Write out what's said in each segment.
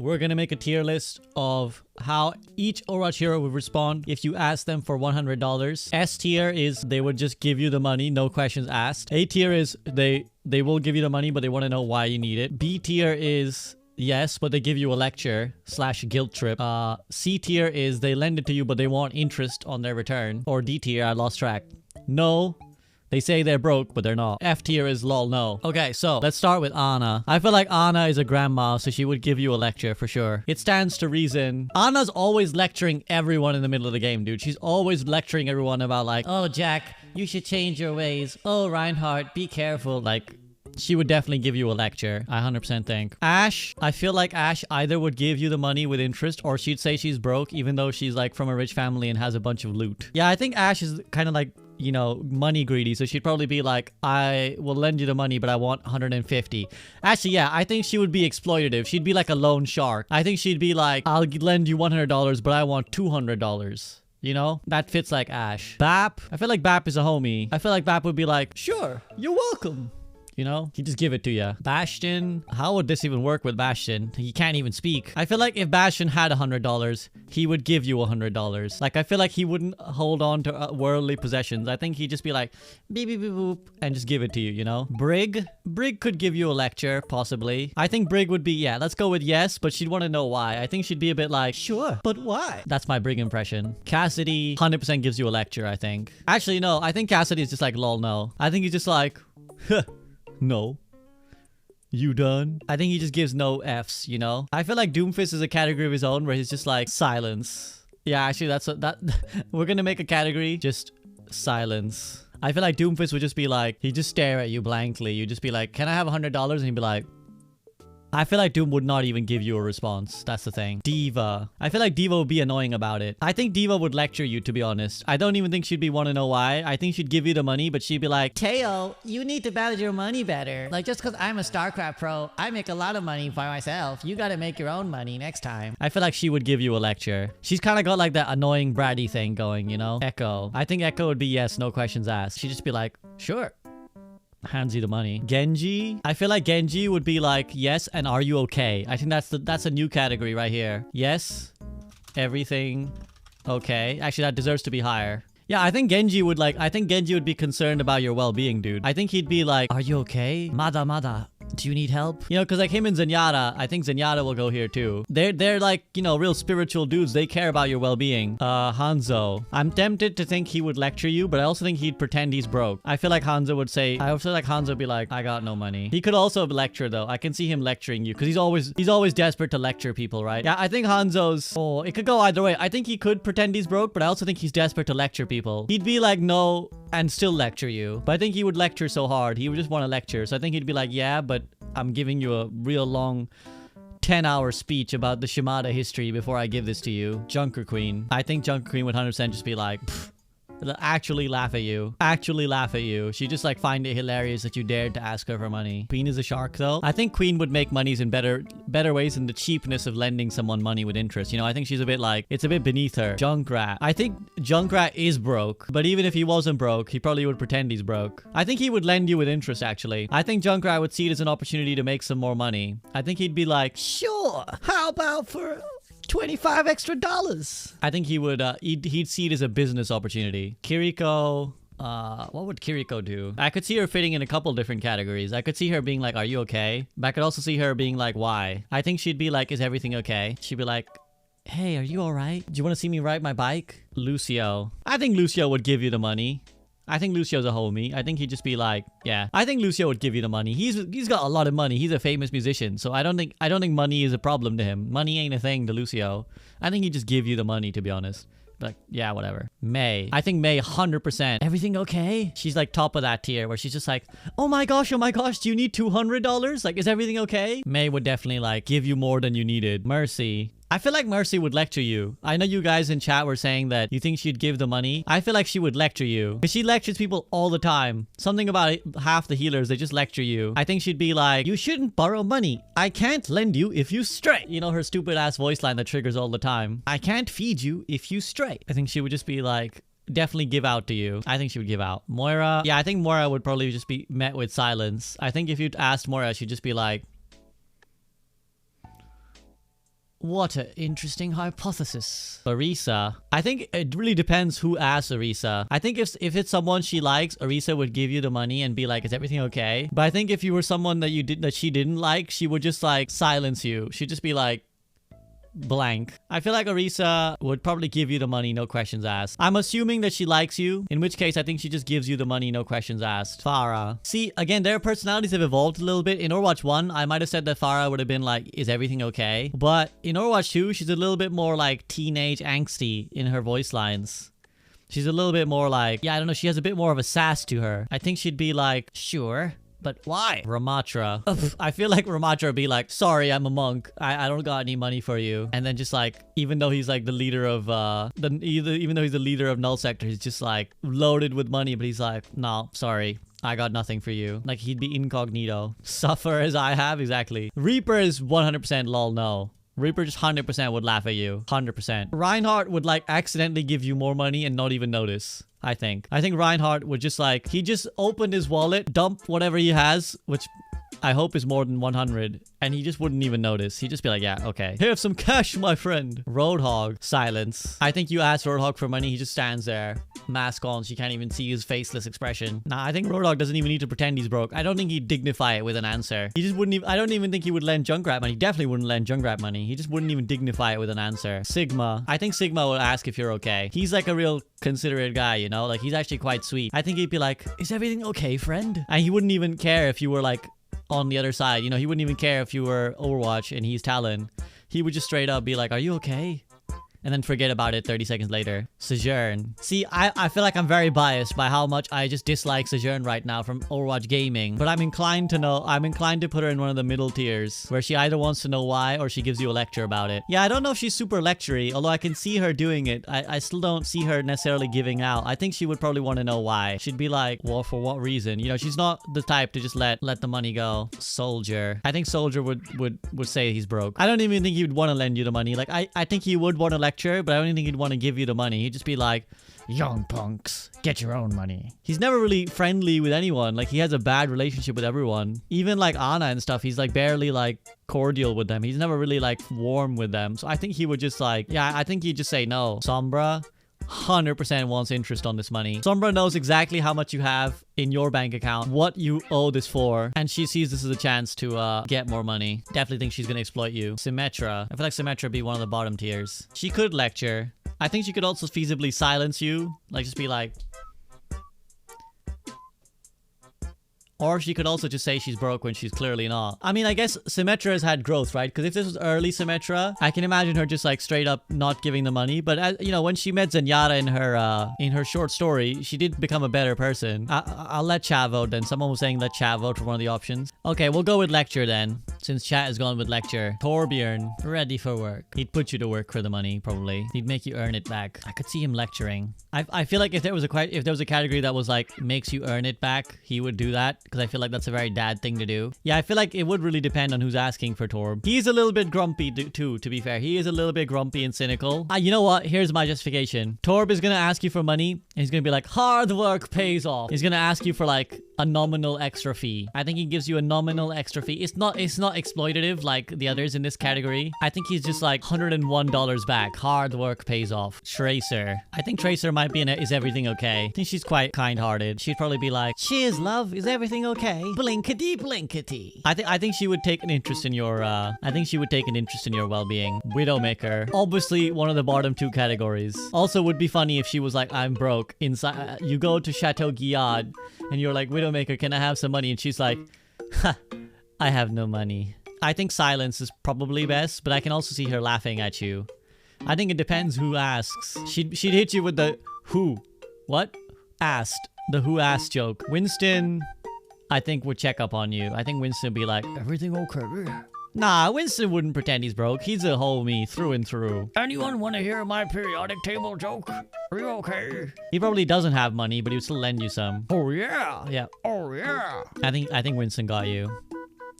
we're gonna make a tier list of how each Overwatch hero would respond if you ask them for $100. S tier is they would just give you the money, no questions asked. A tier is they will give you the money, but they want to know why you need it. B tier is yes, but they give you a lecture / guilt trip. C tier is they lend it to you, but they want interest on their return. Or D tier, I lost track. No. They say they're broke, but they're not. F tier is lol no. Okay, so let's start with Ana. I feel like Ana is a grandma, so she would give you a lecture for sure. It stands to reason. Ana's always lecturing everyone in the middle of the game, dude. She's always lecturing everyone about like, oh, Jack, you should change your ways. Oh, Reinhardt, be careful. Like, she would definitely give you a lecture. I 100% think. Ash, I feel like Ash either would give you the money with interest or she'd say she's broke even though she's like from a rich family and has a bunch of loot. Yeah, I think Ash is kind of like, you know, money greedy. So she'd probably be like, I will lend you the money, but I want 150. Actually, yeah, I think she would be exploitative. She'd be like a loan shark. I think she'd be like, I'll lend you $100, but I want $200. You know, that fits like Ash. Bap, I feel like Bap is a homie. I feel like Bap would be like, sure, you're welcome. You know, he just give it to you. Bastion, how would this even work with Bastion? He can't even speak. I feel like if Bastion had $100, he would give you $100. Like, I feel like he wouldn't hold on to worldly possessions. I think he'd just be like, beep, beep, beep, boop, and just give it to you, you know? Brig could give you a lecture, possibly. I think Brig would be, yeah, let's go with yes, but she'd want to know why. I think she'd be a bit like, sure, but why? That's my Brig impression. Cassidy, 100% gives you a lecture, I think. Actually, no, I think Cassidy is just like, lol, no. I think he's just like, huh. No. You done? I think he just gives no Fs, you know? I feel like Doomfist is a category of his own where he's just like, silence. Yeah, actually, we're gonna make a category, just silence. I feel like Doomfist would just be like, he'd just stare at you blankly. You'd just be like, can I have $100? And he'd be like, I feel like Doom would not even give you a response. That's the thing. Diva. I feel like Diva would be annoying about it. I think Diva would lecture you, to be honest. I don't even think she'd want to know why. I think she'd give you the money, but she'd be like, Teo, you need to manage your money better. Like, just because I'm a StarCraft pro, I make a lot of money by myself. You got to make your own money next time. I feel like she would give you a lecture. She's kind of got like that annoying bratty thing going, you know? Echo. I think Echo would be yes, no questions asked. She'd just be like, sure. Hands you the money. Genji, I feel like Genji would be like, yes, and are you okay? I think that's a new category right here. Yes, everything okay. Actually, that deserves to be higher. Yeah, I think Genji would be concerned about your well-being, dude. I think he'd be like, are you okay? Mada. Do you need help? You know, because like him and Zenyatta, I think Zenyatta will go here too. They're like, you know, real spiritual dudes. They care about your well-being. Hanzo. I'm tempted to think he would lecture you, but I also think he'd pretend he's broke. I feel like Hanzo would say, I feel like Hanzo would be like, I got no money. He could also lecture though. I can see him lecturing you because he's always desperate to lecture people, right? Yeah, I think Hanzo's, oh, it could go either way. I think he could pretend he's broke, but I also think he's desperate to lecture people. He'd be like, no, and still lecture you. But I think he would lecture so hard. He would just want to lecture. So I think he'd be like, yeah, but I'm giving you a real long 10-hour speech about the Shimada history before I give this to you. Junker Queen. I think Junker Queen would 100% just be like, actually laugh at you. Actually laugh at you. She just like find it hilarious that you dared to ask her for money. Queen is a shark though. I think Queen would make monies in better ways than the cheapness of lending someone money with interest. You know, I think she's a bit like, it's a bit beneath her. Junkrat. I think Junkrat is broke, but even if he wasn't broke, he probably would pretend he's broke. I think he would lend you with interest actually. I think Junkrat would see it as an opportunity to make some more money. I think he'd be like, sure, how about for $25 extra? I think he would, he'd see it as a business opportunity. Kiriko, what would Kiriko do? I could see her fitting in a couple different categories. I could see her being like, are you okay? But I could also see her being like, why? I think she'd be like, is everything okay? She'd be like, hey, are you all right? Do you want to see me ride my bike? Lucio. I think Lucio would give you the money. I think Lucio's a homie. I think he'd just be like, yeah. I think Lucio would give you the money. He's got a lot of money. He's a famous musician, so I don't think money is a problem to him. Money ain't a thing to Lucio. I think he'd just give you the money, to be honest. Like, yeah, whatever. May. I think May 100%. Everything okay? She's like top of that tier where she's just like, oh my gosh, do you need $200? Like, is everything okay? May would definitely like give you more than you needed. Mercy. I feel like Mercy would lecture you. I know you guys in chat were saying that you think she'd give the money. I feel like she would lecture you. Because she lectures people all the time. Something about half the healers, they just lecture you. I think she'd be like, you shouldn't borrow money. I can't lend you if you stray. You know, her stupid ass voice line that triggers all the time. I can't feed you if you stray. I think she would just be like, definitely give out to you. I think she would give out. Moira. Yeah, I think Moira would probably just be met with silence. I think if you'd asked Moira, she'd just be like, What an interesting hypothesis. Arisa. I think it really depends who asks Arisa. I think if it's someone she likes, Arisa would give you the money and be like, is everything okay? But I think if you were someone that she didn't like, she would just like silence you. She'd just be like, blank. I feel like Arisa would probably give you the money, no questions asked. I'm assuming that she likes you, in which case I think she just gives you the money, no questions asked. Farah. See, again, their personalities have evolved a little bit. In Overwatch 1, I might have said that Farah would have been like, is everything okay? But in Overwatch 2, she's a little bit more like teenage angsty in her voice lines. She's a little bit more like, yeah, I don't know, she has a bit more of a sass to her. I think she'd be like, sure. But why? Ramatra. I feel like Ramatra would be like, sorry, I'm a monk. I don't got any money for you. And then just like, even though he's like the leader of, even though he's the leader of Null Sector, he's just like loaded with money, but he's like, no, sorry. I got nothing for you. Like he'd be incognito. Suffer as I have, exactly. Reaper is 100% lol no. Reaper just 100% would laugh at you. 100%. Reinhardt would like accidentally give you more money and not even notice. I think Reinhardt would just like, he just opened his wallet, dump whatever he has, which I hope is more than 100, and he just wouldn't even notice. He'd just be like, yeah, okay. Have some cash, my friend. Roadhog. Silence. I think you ask Roadhog for money, he just stands there. Mask on, so you can't even see his faceless expression. Nah, I think Roadhog doesn't even need to pretend he's broke. I don't think he'd dignify it with an answer. He just wouldn't even, I don't even think he would lend Junkrat money. He definitely wouldn't lend Junkrat money. He just wouldn't even dignify it with an answer. Sigma. I think Sigma will ask if you're okay. He's like a real considerate guy, you know? Like, he's actually quite sweet. I think he'd be like, is everything okay, friend? And he wouldn't even care if you were like on the other side. You know, he wouldn't even care if you were Overwatch and he's Talon. He would just straight up be like, are you okay? And then forget about it 30 seconds later. Sojourn. See, I feel like I'm very biased by how much I just dislike Sojourn right now from Overwatch Gaming. But I'm inclined to put her in one of the middle tiers, where she either wants to know why or she gives you a lecture about it. Yeah, I don't know if she's super lectury, although I can see her doing it. I still don't see her necessarily giving out. I think she would probably want to know why. She'd be like, well, for what reason? You know, she's not the type to just let the money go. Soldier. I think Soldier would say he's broke. I don't even think he would want to lend you the money. Like, I think he would want to lecture, but I don't think he'd want to give you the money. He'd just be like, young punks, get your own money. He's never really friendly with anyone. Like, he has a bad relationship with everyone. Even like Ana and stuff, he's like barely like cordial with them. He's never really like warm with them. So I think he would just like, yeah, I think he'd just say no. Sombra 100% wants interest on this money. Sombra knows exactly how much you have in your bank account, what you owe this for, and she sees this as a chance to get more money. Definitely think she's gonna exploit you. Symmetra. I feel like Symmetra would be one of the bottom tiers. She could lecture. I think she could also feasibly silence you. Like, just be like... Or she could also just say she's broke when she's clearly not. I mean, I guess Symmetra has had growth, right? Because if this was early Symmetra, I can imagine her just like straight up not giving the money. But as, you know, when she met Zenyatta in her short story, she did become a better person. I'll let chat vote then. Someone was saying let chat vote for one of the options. Okay, we'll go with lecture then, since chat has gone with lecture. Torbjorn, ready for work. He'd put you to work for the money, probably. He'd make you earn it back. I could see him lecturing. I feel like if there was a category that was like makes you earn it back, he would do that. Because I feel like that's a very dad thing to do. Yeah, I feel like it would really depend on who's asking for Torb. He's a little bit grumpy too, to be fair. He is a little bit grumpy and cynical. You know what? Here's my justification. Torb is gonna ask you for money, and he's gonna be like, hard work pays off. He's gonna ask you for like a nominal extra fee. I think he gives you a nominal extra fee. It's not exploitative like the others in this category. I think he's just like $101 back. Hard work pays off. Tracer. I think Tracer might be in it. Is everything okay? I think she's quite kind-hearted. She'd probably be like, cheers, love. Is everything okay? Blinkety blinkety. I think she would take an interest in your well-being. Widowmaker. Obviously one of the bottom two categories. Also would be funny if she was like, I'm broke. Inside you go to Chateau Guillard and you're like, Widowmaker, can I have some money? And she's like, ha, I have no money. I think silence is probably best, but I can also see her laughing at you. I think it depends who asks. She'd hit you with the who. What? Asked. The who asked joke. Winston, I think, would check up on you. I think Winston would be like, everything okay? Nah, Winston wouldn't pretend he's broke. He's a homie through and through. Anyone want to hear my periodic table joke? Are you okay? He probably doesn't have money, but he would still lend you some. Oh yeah. Yeah. Oh yeah. I think Winston got you.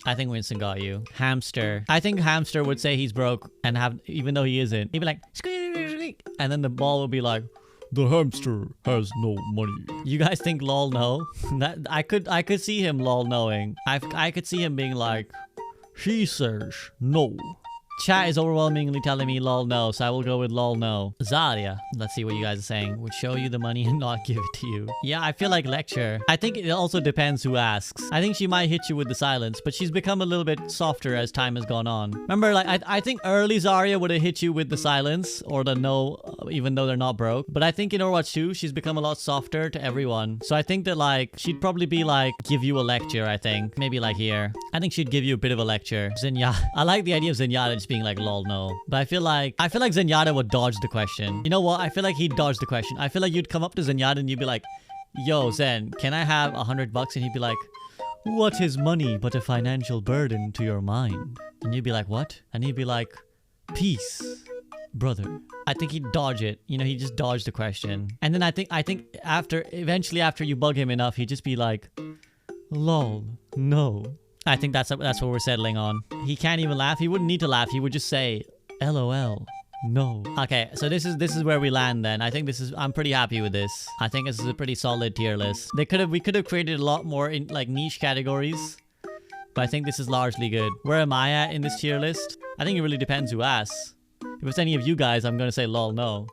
I think Winston got you. Hamster. I think Hamster would say he's broke and have, even though he isn't. He'd be like, squeak, and then the ball would be like, the hamster has no money. You guys think lol no? That I could see him lol knowing. I could see him being like, he says no. Chat is overwhelmingly telling me lol no, so I will go with lol no. Zarya, let's see what you guys are saying. Would show you the money and not give it to you. Yeah, I feel like lecture. I think it also depends who asks. I think she might hit you with the silence, but she's become a little bit softer as time has gone on. Remember, like, I think early Zarya would have hit you with the silence or the no, even though they're not broke. But I think in Overwatch 2, she's become a lot softer to everyone. So I think that, like, she'd probably be like, give you a lecture, I think. Maybe like here. I think she'd give you a bit of a lecture. Zenyatta. I like the idea of Zenyatta just being like, lol, no. But I feel like Zenyatta would dodge the question. You know what? I feel like he'd dodge the question. I feel like you'd come up to Zenyatta and you'd be like, yo, Zen, can I have $100? And he'd be like, what is money but a financial burden to your mind? And you'd be like, what? And he'd be like, peace, brother. I think he'd dodge it. You know, he'd just dodge the question. And then I think eventually after you bug him enough, he'd just be like, lol, no. I think that's what we're settling on. He can't even laugh. He wouldn't need to laugh. He would just say, LOL. No. Okay, so this is where we land then. I think I'm pretty happy with this. I think this is a pretty solid tier list. We could have created a lot more in like niche categories, but I think this is largely good. Where am I at in this tier list? I think it really depends who asks. If it's any of you guys, I'm gonna say lol no.